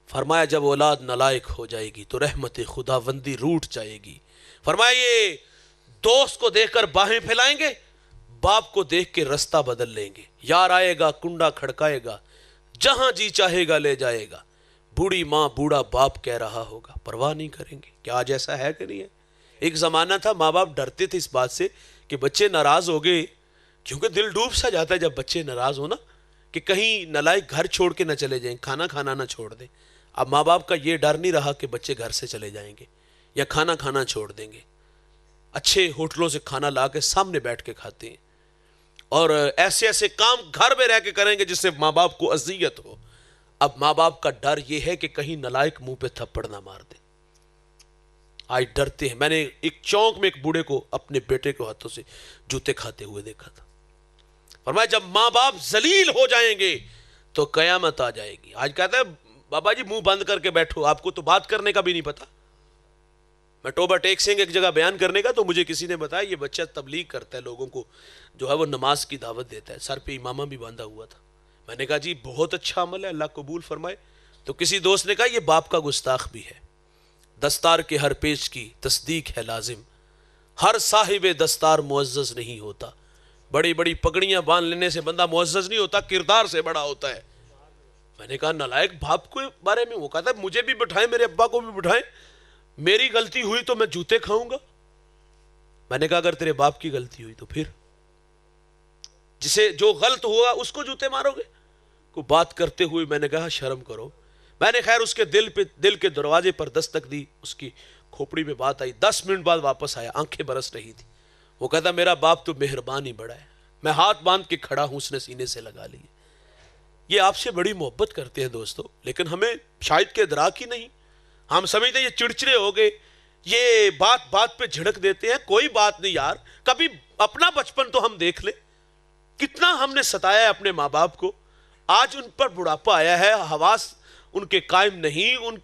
فرمایا جب اولاد نالائق ہو جائے گی تو رحمت خداوندی روٹ جائے گی. فرمایا یہ دوست کو دیکھ کر باہیں پھیلائیں گے, باپ کو دیکھ کے رستہ بدل لیں گے. یار آئے گا کنڈا کھڑکائے گا, جہاں جی چاہے گا لے جائے گا. بوڑھی ماں بوڑھا باپ کہہ رہا ہوگا, پرواہ نہیں کریں گے. کیا آج ایسا ہے کہ نہیں ہے؟ ایک زمانہ تھا ماں باپ ڈرتے تھے اس بات سے کہ بچے ناراض ہو گئے, کیونکہ دل ڈوب سا جاتا ہے جب بچے ناراض ہو نا, کہ کہیں نالائق گھر چھوڑ کے نہ چلے جائیں, کھانا کھانا نہ چھوڑ دیں. اب ماں باپ کا یہ ڈر نہیں رہا کہ بچے گھر سے چلے جائیں گے یا کھانا کھانا چھوڑ دیں گے. اچھے ہوٹلوں سے کھانا لا کے سامنے بیٹھ کے کھاتے ہیں, اور ایسے ایسے کام گھر میں رہ کے کریں گے جس سے ماں باپ کو اذیت ہو. اب ماں باپ کا ڈر یہ ہے کہ کہیں نالائق منہ پہ تھپڑ نہ مار دے. آج ڈرتے ہیں. میں نے ایک چوک میں ایک بوڑھے کو اپنے بیٹے کے ہاتھوں سے جوتے کھاتے ہوئے دیکھا تھا. فرمایا جب ماں باپ ذلیل ہو جائیں گے تو قیامت آ جائے گی. آج کہتا ہے بابا جی منہ بند کر کے بیٹھو, آپ کو تو بات کرنے کا بھی نہیں پتا. میں ٹوبہ ٹیک سنگھ ایک جگہ بیان کرنے کا, تو مجھے کسی نے بتایا یہ بچہ تبلیغ کرتا ہے, لوگوں کو جو ہے وہ نماز کی دعوت دیتا ہے, سر پہ امامہ بھی باندھا ہوا تھا. میں نے کہا جی بہت اچھا عمل ہے, اللہ قبول فرمائے. تو کسی دوست نے کہا یہ باپ کا گستاخ بھی ہے. دستار کے ہر پیش کی تصدیق ہے لازم, ہر صاحب دستار معزز نہیں ہوتا. بڑی بڑی پگڑیاں باندھ لینے سے بندہ معزز نہیں ہوتا, کردار سے بڑا ہوتا ہے. میں نے کہا نالائق باپ کے بارے میں, وہ کہتا ہے مجھے بھی بٹھائیں, میرے ابا کو بھی بٹھائیں, میری غلطی ہوئی تو میں جوتے کھاؤں گا. میں نے کہا اگر تیرے باپ کی غلطی ہوئی تو پھر جسے جو غلط ہوا اس کو جوتے مارو گے؟ کو بات کرتے ہوئے میں نے کہا شرم کرو. میں نے خیر اس کے دل کے دروازے پر دستک دی, اس کی کھوپڑی میں بات آئی. 10 منٹ بعد واپس آیا, آنکھیں برس رہی تھی. وہ کہتا میرا باپ تو مہربان ہی بڑا ہے. میں ہاتھ باندھ کے کھڑا ہوں, اس نے سینے سے لگا لی. یہ آپ سے بڑی محبت کرتے ہیں دوستو, لیکن ہمیں شاید کے ادراک ہی نہیں. ہم سمجھتے ہیں یہ چڑچڑے ہو گئے, یہ بات بات پہ جھڑک دیتے ہیں. کوئی بات نہیں یار, کبھی اپنا بچپن تو ہم دیکھ لیں, کتنا ہم نے ستایا ہے اپنے ماں باپ کو. آج ان پر بڑھاپا آیا ہے, حواس ان کے قائم نہیں, ان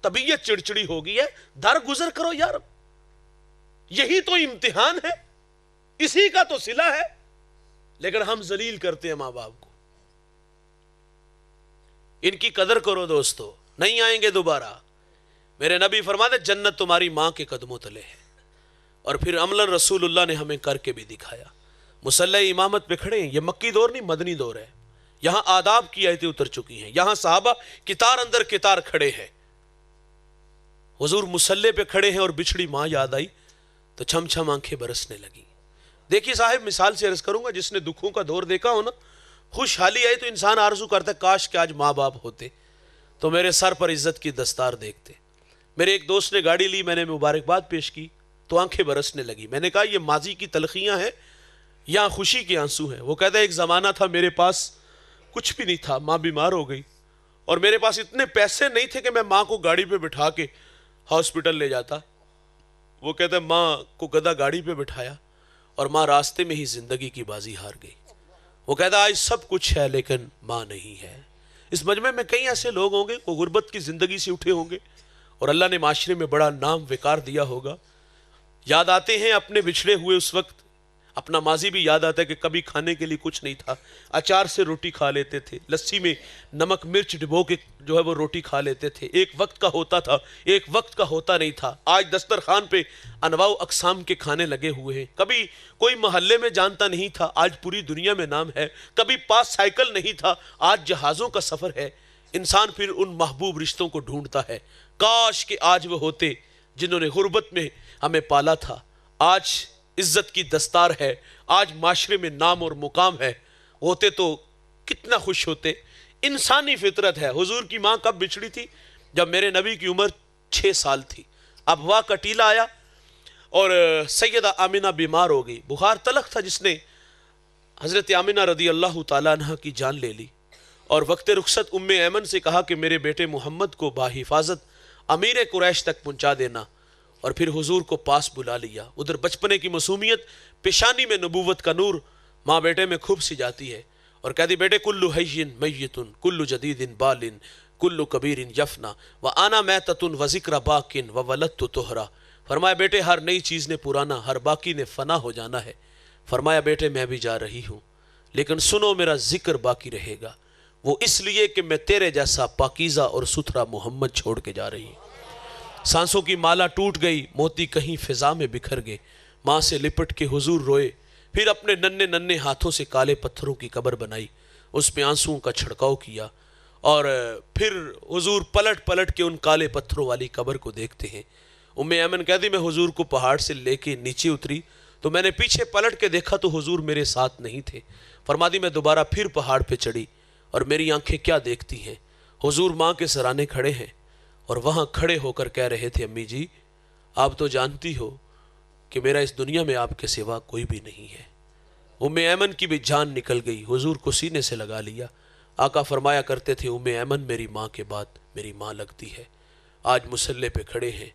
طبیعت چڑچڑی ہو گئی ہے. در گزر کرو یار, یہی تو امتحان ہے, اسی کا تو صلہ ہے. لیکن ہم ذلیل کرتے ہیں ماں باپ کو. ان کی قدر کرو دوستو, نہیں آئیں گے دوبارہ. میرے نبی فرماتے جنت تمہاری ماں کے قدموں تلے ہے. اور پھر عملاً رسول اللہ نے ہمیں کر کے بھی دکھایا. مصلی امامت پہ کھڑے ہیں, یہ مکی دور نہیں مدنی دور ہے. یہاں آداب کی آیتیں اتر چکی ہیں, یہاں صحابہ کتار اندر کتار کھڑے ہیں. حضور مصلی پہ کھڑے ہیں اور بچھڑی ماں یاد آئی تو چھم چھم آنکھیں برسنے لگی. دیکھیے صاحب, مثال سے عرض کروں گا, جس نے دکھوں کا دور دیکھا ہو نا, خوشحالی آئی تو انسان آرزو کرتا ہے کاش کہ آج ماں باپ ہوتے تو میرے سر پر عزت کی دستار دیکھتے. میرے ایک دوست نے گاڑی لی, میں نے مبارکباد پیش کی تو آنکھیں برسنے لگی. میں نے کہا یہ ماضی کی تلخیاں ہیں یا خوشی کے آنسو ہیں؟ وہ کہتا ہے ایک زمانہ تھا میرے پاس کچھ بھی نہیں تھا, ماں بیمار ہو گئی اور میرے پاس اتنے پیسے نہیں تھے کہ میں ماں کو گاڑی پہ بٹھا کے ہاسپٹل لے جاتا. وہ کہتا ہے ماں کو گدھا گاڑی پہ بٹھایا اور ماں راستے میں ہی زندگی کی بازی ہار گئی. وہ کہتا ہے آج سب کچھ ہے لیکن ماں نہیں ہے. اس مجمع میں کئی ایسے لوگ ہوں گے وہ غربت کی زندگی سے اٹھے ہوں گے اور اللہ نے معاشرے میں بڑا نام وقار دیا ہوگا. یاد آتے ہیں اپنے بچھڑے ہوئے اس وقت, اپنا ماضی بھی یاد آتا ہے کہ کبھی کھانے کے لیے کچھ نہیں تھا, اچار سے روٹی کھا لیتے تھے, لسی میں نمک مرچ ڈبو کے جو ہے وہ روٹی کھا لیتے تھے. ایک وقت کا ہوتا تھا, ایک وقت کا ہوتا نہیں تھا. آج دسترخوان پہ انواع و اقسام کے کھانے لگے ہوئے ہیں. کبھی کوئی محلے میں جانتا نہیں تھا, آج پوری دنیا میں نام ہے. کبھی پاس سائیکل نہیں تھا, آج جہازوں کا سفر ہے. انسان پھر ان محبوب رشتوں کو ڈھونڈتا ہے. کاش کہ آج وہ ہوتے جنہوں نے غربت میں ہمیں پالا تھا. آج عزت کی دستار ہے, آج معاشرے میں نام اور مقام ہے. ہوتے تو کتنا خوش ہوتے. انسانی فطرت ہے. حضور کی ماں کب بچھڑی تھی؟ جب میرے نبی کی عمر 6 سال تھی. اب وا کا ٹیلا آیا اور سیدہ آمنہ بیمار ہو گئی. بخار تلخ تھا جس نے حضرت آمنہ رضی اللہ تعالیٰ عنہ کی جان لے لی اور وقت رخصت ام ایمن سے کہا کہ میرے بیٹے محمد کو باحفاظت امیر قریش تک پہنچا دینا, اور پھر حضور کو پاس بلا لیا. ادھر بچپنے کی معصومیت, پیشانی میں نبوت کا نور ماں بیٹے میں خوب سی جاتی ہے اور کہتی بیٹے کلو حیٍ میتن کلو جدید بالن کلو کبیر یفنا وانا میتۃ وذکر باقٍ وولدت طہرا. فرمایا بیٹے ہر نئی چیز نے پرانا, ہر باقی نے فنا ہو جانا ہے. فرمایا بیٹے میں بھی جا رہی ہوں لیکن سنو میرا ذکر باقی رہے گا, وہ اس لیے کہ میں تیرے جیسا پاکیزہ اور ستھرا محمد چھوڑ کے جا رہی ہوں. سانسوں کی مالا ٹوٹ گئی, موتی کہیں فضا میں بکھر گئے. ماں سے لپٹ کے حضور روئے, پھر اپنے ننھے ننھے ہاتھوں سے کالے پتھروں کی قبر بنائی, اس میں آنسوؤں کا چھڑکاؤ کیا اور پھر حضور پلٹ پلٹ کے ان کالے پتھروں والی قبر کو دیکھتے ہیں. ام ایمن کہتی میں حضور کو پہاڑ سے لے کے نیچے اتری تو میں نے پیچھے پلٹ کے دیکھا تو حضور میرے ساتھ نہیں تھے. فرماتی میں دوبارہ پھر پہاڑ پہ چڑھی اور میری آنکھیں کیا دیکھتی ہیں, حضور ماں کے سرانے کھڑے ہیں اور وہاں کھڑے ہو کر کہہ رہے تھے امی جی آپ تو جانتی ہو کہ میرا اس دنیا میں آپ کے سوا کوئی بھی نہیں ہے. ام ایمن کی بھی جان نکل گئی, حضور کو سینے سے لگا لیا. آقا فرمایا کرتے تھے ام ایمن میری ماں کے بعد میری ماں لگتی ہے. آج مصلے پہ کھڑے ہیں,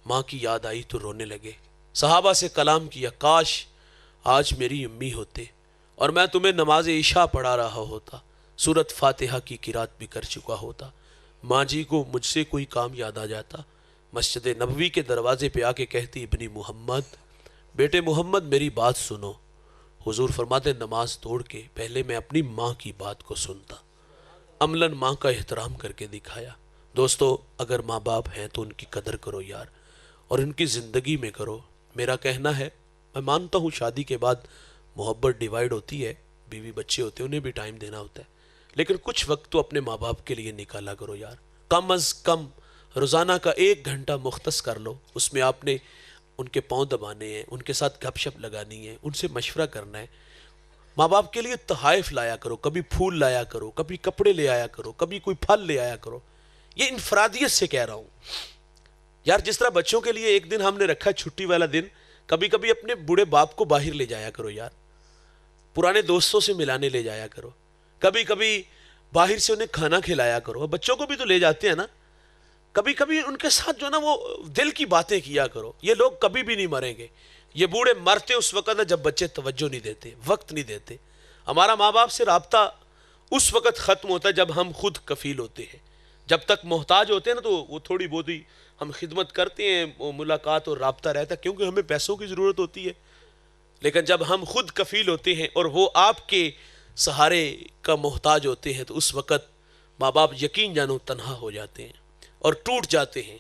ماں کی یاد آئی تو رونے لگے. صحابہ سے کلام کیا کاش آج میری امی ہوتے اور میں تمہیں نماز عشاء پڑھا رہا ہوتا, سورت فاتحہ کی قرات بھی کر چکا ہوتا. ماں جی کو مجھ سے کوئی کام یاد آ جاتا, مسجد نبوی کے دروازے پہ آ کے کہتی ابنی محمد, بیٹے محمد میری بات سنو. حضور فرماتے نماز توڑ کے پہلے میں اپنی ماں کی بات کو سنتا. عملاً ماں کا احترام کر کے دکھایا. دوستو اگر ماں باپ ہیں تو ان کی قدر کرو یار, اور ان کی زندگی میں کرو. میرا کہنا ہے, میں مانتا ہوں شادی کے بعد محبت ڈیوائیڈ ہوتی ہے, بیوی بچے ہوتے ہیں انہیں بھی ٹائم دینا ہوتا ہے, لیکن کچھ وقت تو اپنے ماں باپ کے لیے نکالا کرو یار. کم از کم روزانہ کا 1 گھنٹہ مختص کر لو, اس میں آپ نے ان کے پاؤں دبانے ہیں, ان کے ساتھ گپ شپ لگانی ہے, ان سے مشورہ کرنا ہے. ماں باپ کے لیے تحائف لایا کرو, کبھی پھول لایا کرو, کبھی کپڑے لے آیا کرو, کبھی کوئی پھل لے آیا کرو. یہ انفرادیت سے کہہ رہا ہوں یار. جس طرح بچوں کے لیے ایک دن ہم نے رکھا چھٹی والا دن, کبھی کبھی اپنے بوڑھے باپ کو باہر لے جایا کرو یار, پرانے دوستوں سے ملانے لے جایا کرو, کبھی کبھی باہر سے انہیں کھانا کھلایا کرو. بچوں کو بھی تو لے جاتے ہیں نا, کبھی کبھی ان کے ساتھ جو نا وہ دل کی باتیں کیا کرو. یہ لوگ کبھی بھی نہیں مریں گے, یہ بوڑھے مرتے اس وقت ہے جب بچے توجہ نہیں دیتے, وقت نہیں دیتے. ہمارا ماں باپ سے رابطہ اس وقت ختم ہوتا ہے جب ہم خود کفیل ہوتے ہیں. جب تک محتاج ہوتے ہیں نا تو وہ تھوڑی بہت ہی ہم خدمت کرتے ہیں, وہ ملاقات اور رابطہ رہتا ہے کیونکہ ہمیں پیسوں کی ضرورت ہوتی ہے. لیکن جب ہم خود کفیل ہوتے ہیں اور وہ آپ کے سہارے کا محتاج ہوتے ہیں تو اس وقت ماں باپ یقین جانو تنہا ہو جاتے ہیں اور ٹوٹ جاتے ہیں.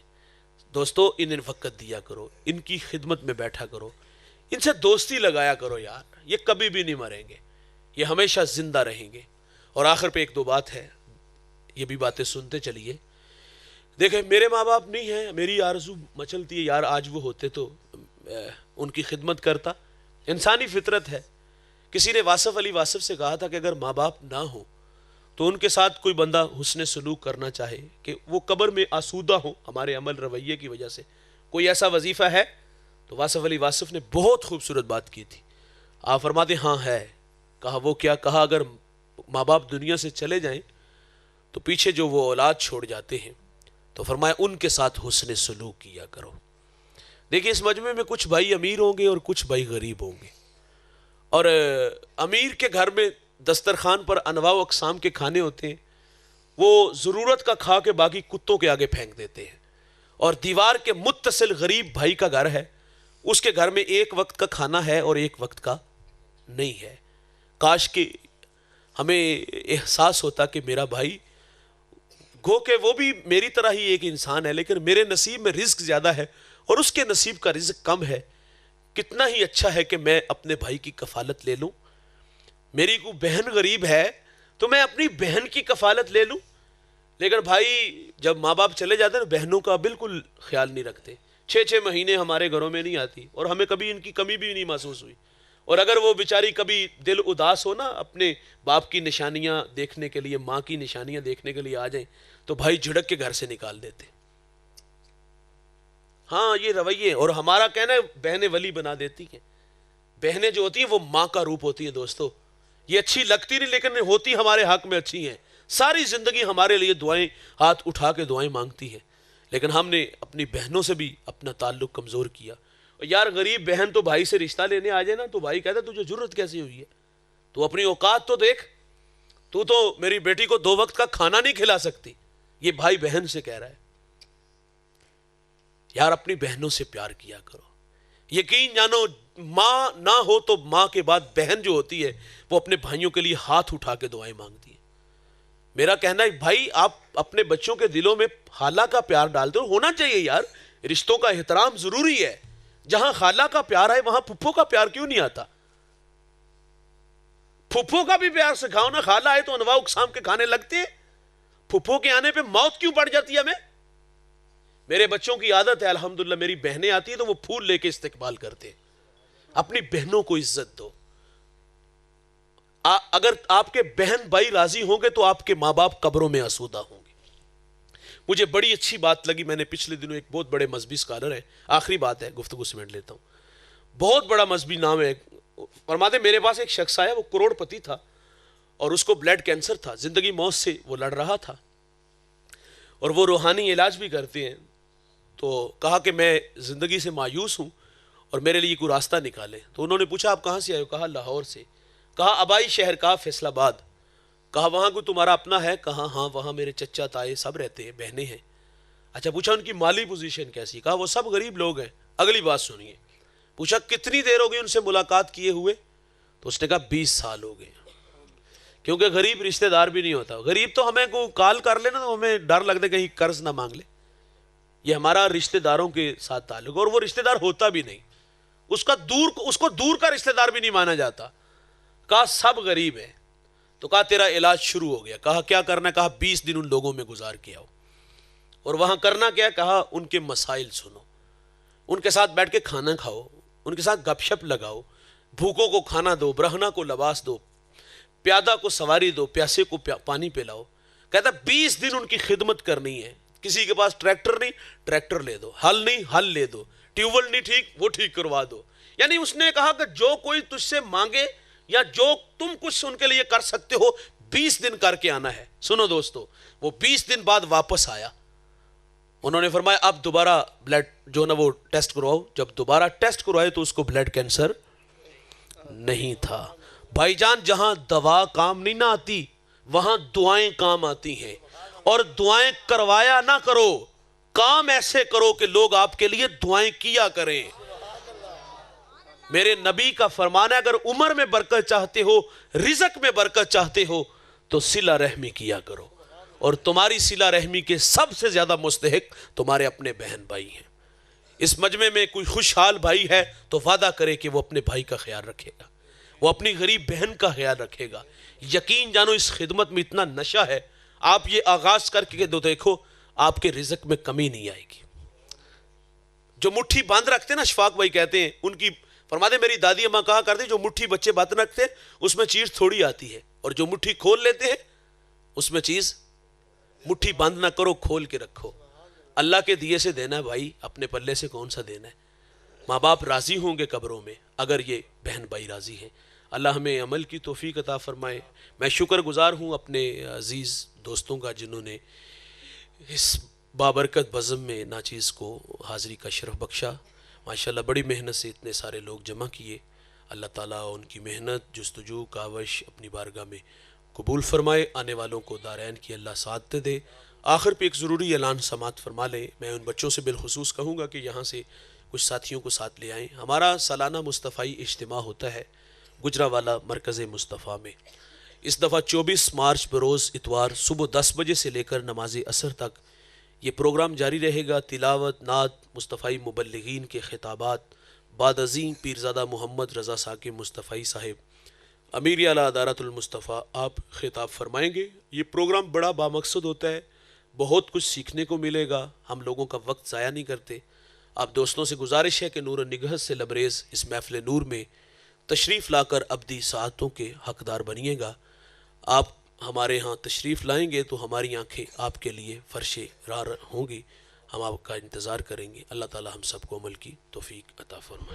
دوستو انہیں وقت دیا کرو, ان کی خدمت میں بیٹھا کرو, ان سے دوستی لگایا کرو یار. یہ کبھی بھی نہیں مریں گے, یہ ہمیشہ زندہ رہیں گے. اور آخر پہ 1-2 بات ہے, یہ بھی باتیں سنتے چلیے. دیکھیں میرے ماں باپ نہیں ہیں, میری آرزو مچلتی ہے یار آج وہ ہوتے تو ان کی خدمت کرتا. انسانی فطرت ہے, کسی نے واصف علی واصف سے کہا تھا کہ اگر ماں باپ نہ ہو تو ان کے ساتھ کوئی بندہ حسن سلوک کرنا چاہے کہ وہ قبر میں آسودہ ہو ہمارے عمل رویے کی وجہ سے، کوئی ایسا وظیفہ ہے؟ تو واصف علی واصف نے بہت خوبصورت بات کی تھی. آپ فرماتے ہاں ہے. کہا وہ کیا؟ کہا اگر ماں باپ دنیا سے چلے جائیں تو پیچھے جو وہ اولاد چھوڑ جاتے ہیں تو فرمایا ان کے ساتھ حسن سلوک کیا کرو. دیکھیں اس مجمع میں کچھ بھائی امیر ہوں گے اور کچھ بھائی غریب ہوں گے، اور امیر کے گھر میں دسترخوان پر انواع و اقسام کے کھانے ہوتے ہیں، وہ ضرورت کا کھا کے باقی کتوں کے آگے پھینک دیتے ہیں. اور دیوار کے متصل غریب بھائی کا گھر ہے، اس کے گھر میں ایک وقت کا کھانا ہے اور ایک وقت کا نہیں ہے. کاش کہ ہمیں احساس ہوتا کہ میرا بھائی گو کہ وہ بھی میری طرح ہی ایک انسان ہے، لیکن میرے نصیب میں رزق زیادہ ہے اور اس کے نصیب کا رزق کم ہے. کتنا ہی اچھا ہے کہ میں اپنے بھائی کی کفالت لے لوں. میری کوئی بہن غریب ہے تو میں اپنی بہن کی کفالت لے لوں. لیکن بھائی جب ماں باپ چلے جاتے ہیں بہنوں کا بالکل خیال نہیں رکھتے. 6 مہینے ہمارے گھروں میں نہیں آتی اور ہمیں کبھی ان کی کمی بھی نہیں محسوس ہوئی. اور اگر وہ بیچاری کبھی دل اداس ہو نا اپنے باپ کی نشانیاں دیکھنے کے لیے، ماں کی نشانیاں دیکھنے کے لیے آ جائیں تو بھائی جھڑک کے گھر سے نکال دیتے. ہاں یہ رویے، اور ہمارا کہنا ہے بہنیں ولی بنا دیتی ہیں. بہنیں جو ہوتی ہیں وہ ماں کا روپ ہوتی ہیں. دوستو یہ اچھی لگتی نہیں لیکن ہوتی ہمارے حق میں اچھی ہیں. ساری زندگی ہمارے لیے دعائیں ہاتھ اٹھا کے دعائیں مانگتی ہیں، لیکن ہم نے اپنی بہنوں سے بھی اپنا تعلق کمزور کیا. یار غریب بہن تو بھائی سے رشتہ لینے آ جائے نا تو بھائی کہتا تجھے ضرورت کیسی ہوئی ہے؟ تو اپنی اوقات تو دیکھ، تو میری بیٹی کو 2 وقت کا کھانا نہیں کھلا سکتی. یہ بھائی بہن سے کہہ رہا ہے. یار اپنی بہنوں سے پیار کیا کرو. یقین جانو ماں نہ ہو تو ماں کے بعد بہن جو ہوتی ہے وہ اپنے بھائیوں کے لیے ہاتھ اٹھا کے دعائیں مانگتی ہے. میرا کہنا ہے بھائی آپ اپنے بچوں کے دلوں میں خالہ کا پیار ڈالتے ہو، ہونا چاہیے یار. رشتوں کا احترام ضروری ہے. جہاں خالہ کا پیار ہے وہاں پھپھو کا پیار کیوں نہیں آتا؟ پھپھو کا بھی پیار سکھاؤ نا. خالہ آئے تو انواع اقسام کے کھانے لگتے ہیں، پھپھو کے آنے پہ موت کیوں پڑ جاتی ہے ہمیں؟ میرے بچوں کی عادت ہے الحمدللہ، میری بہنیں آتی ہیں تو وہ پھول لے کے استقبال کرتے ہیں. اپنی بہنوں کو عزت دو. اگر آپ کے بہن بھائی راضی ہوں گے تو آپ کے ماں باپ قبروں میں آسودہ ہوں گے. مجھے بڑی اچھی بات لگی، میں نے پچھلے دنوں ایک بہت بڑے مذہبی اسکالر ہیں، آخری بات ہے گفتگو سمیٹ لیتا ہوں، بہت بڑا مذہبی نام ہے، فرماتے میرے پاس ایک شخص آیا، وہ کروڑ پتی تھا اور اس کو بلڈ کینسر تھا، زندگی موت سے وہ لڑ رہا تھا اور وہ روحانی علاج بھی کرتے ہیں. تو کہا کہ میں زندگی سے مایوس ہوں اور میرے لیے کوئی راستہ نکالے. تو انہوں نے پوچھا آپ کہاں سے آئے ہو؟ کہا لاہور سے. کہا آبائی شہر کا فیصل آباد. کہا وہاں کوئی تمہارا اپنا ہے؟ کہا ہاں وہاں میرے چچا تائے سب رہتے ہیں، بہنیں ہیں. اچھا پوچھا ان کی مالی پوزیشن کیسی؟ کہا وہ سب غریب لوگ ہیں. اگلی بات سنیے. پوچھا کتنی دیر ہو گئی ان سے ملاقات کیے ہوئے؟ تو اس نے کہا 20 سال ہو گئے. کیونکہ غریب رشتہ دار بھی نہیں ہوتا. غریب تو ہمیں کو کال کر لینا تو ہمیں ڈر لگتا ہے کہیں قرض نہ مانگ لے. یہ ہمارا رشتہ داروں کے ساتھ تعلق، اور وہ رشتہ دار ہوتا بھی نہیں، اس کو دور کا رشتہ دار بھی نہیں مانا جاتا. کہا سب غریب ہے. تو کہا تیرا علاج شروع ہو گیا. کہا کیا کرنا ہے؟ کہا 20 دن ان لوگوں میں گزار کے آؤ. اور وہاں کرنا کیا؟ کہا ان کے مسائل سنو، ان کے ساتھ بیٹھ کے کھانا کھاؤ، ان کے ساتھ گپ شپ لگاؤ، بھوکوں کو کھانا دو، برہنہ کو لباس دو، پیادہ کو سواری دو، پیاسے کو پانی پلاؤ. کہتا 20 دن ان کی خدمت کرنی ہے. کسی کے پاس ٹریکٹر نہیں، ٹریکٹر لے دو. ہل نہیں، ہل لے دو. ٹیوب ویل نہیں ٹھیک، وہ ٹھیک کروا دو. یعنی اس نے کہا کہ جو کوئی تجھ سے مانگے یا جو تم کچھ ان کے لیے کر سکتے ہو 20 دن کر کے آنا ہے. سنو دوستو، وہ 20 دن بعد واپس آیا. انہوں نے فرمایا اب دوبارہ بلڈ جو نا وہ ٹیسٹ کرواؤ. جب دوبارہ ٹیسٹ کروائے تو اس کو بلڈ کینسر نہیں تھا. بھائی جان جہاں دوا کام نہیں نہ آتی وہاں دعائیں کام آتی ہیں. اور دعائیں کروایا نہ کرو، کام ایسے کرو کہ لوگ آپ کے لیے دعائیں کیا کریں. میرے نبی کا فرمان ہے اگر عمر میں برکت چاہتے ہو، رزق میں برکت چاہتے ہو تو صلہ رحمی کیا کرو. اور تمہاری صلہ رحمی کے سب سے زیادہ مستحق تمہارے اپنے بہن بھائی ہیں. اس مجمع میں کوئی خوشحال بھائی ہے تو وعدہ کرے کہ وہ اپنے بھائی کا خیال رکھے گا، وہ اپنی غریب بہن کا خیال رکھے گا. یقین جانو اس خدمت میں اتنا نشہ ہے، آپ یہ آغاز کر کے دیکھو آپ کے رزق میں کمی نہیں آئے گی. جو مٹھی باندھ رکھتے ہیں نا، اشفاق بھائی کہتے ہیں ان کی فرماتے میری دادی اماں کہا کرتے جو مٹھی بچے بات رکھتے اس میں چیز تھوڑی آتی ہے، اور جو مٹھی کھول لیتے ہیں اس میں چیز، مٹھی بند نہ کرو، کھول کے رکھو۔ اللہ کے دیے سے دینا ہے بھائی، اپنے پلے سے کون سا دینا ہے؟ ماں باپ راضی ہوں گے قبروں میں اگر یہ بہن بھائی راضی ہیں۔ اللہ ہمیں عمل کی توفیق عطا فرمائے۔ میں شکر گزار ہوں اپنے عزیز دوستوں کا جنہوں نے اس بابرکت بزم میں ناچیز کو حاضری کا شرف بخشا۔ ماشاءاللہ بڑی محنت سے اتنے سارے لوگ جمع کیے۔ اللہ تعالیٰ ان کی محنت، جستجو، کاوش اپنی بارگاہ میں قبول فرمائے۔ آنے والوں کو دارین کی اللہ سعادت دے۔ آخر پہ ایک ضروری اعلان سماعت فرما لیں۔ میں ان بچوں سے بالخصوص کہوں گا کہ یہاں سے کچھ ساتھیوں کو ساتھ لے آئیں۔ ہمارا سالانہ مصطفی اجتماع ہوتا ہے گجراوالا مرکز مصطفیٰ میں۔ اس دفعہ 24 مارچ بروز اتوار صبح 10 بجے سے لے کر نماز عصر تک یہ پروگرام جاری رہے گا۔ تلاوت، نعت، مصطفی مبلغین کے خطابات، بعد ازیں پیرزادہ محمد رضا ثاقب مصطفی صاحب امیر اعلیٰ ادارت المصطفیٰ آپ خطاب فرمائیں گے۔ یہ پروگرام بڑا بامقصد ہوتا ہے، بہت کچھ سیکھنے کو ملے گا، ہم لوگوں کا وقت ضائع نہیں کرتے۔ آپ دوستوں سے گزارش ہے کہ نور و نگہت سے لبریز اس محفل نور میں تشریف لا کر ابدی سعادتوں کے حقدار بنیے گا۔ آپ ہمارے ہاں تشریف لائیں گے تو ہماری آنکھیں آپ کے لیے فرش راہ ہوں گی، ہم آپ کا انتظار کریں گے۔ اللہ تعالی ہم سب کو عمل کی توفیق عطا فرمائے۔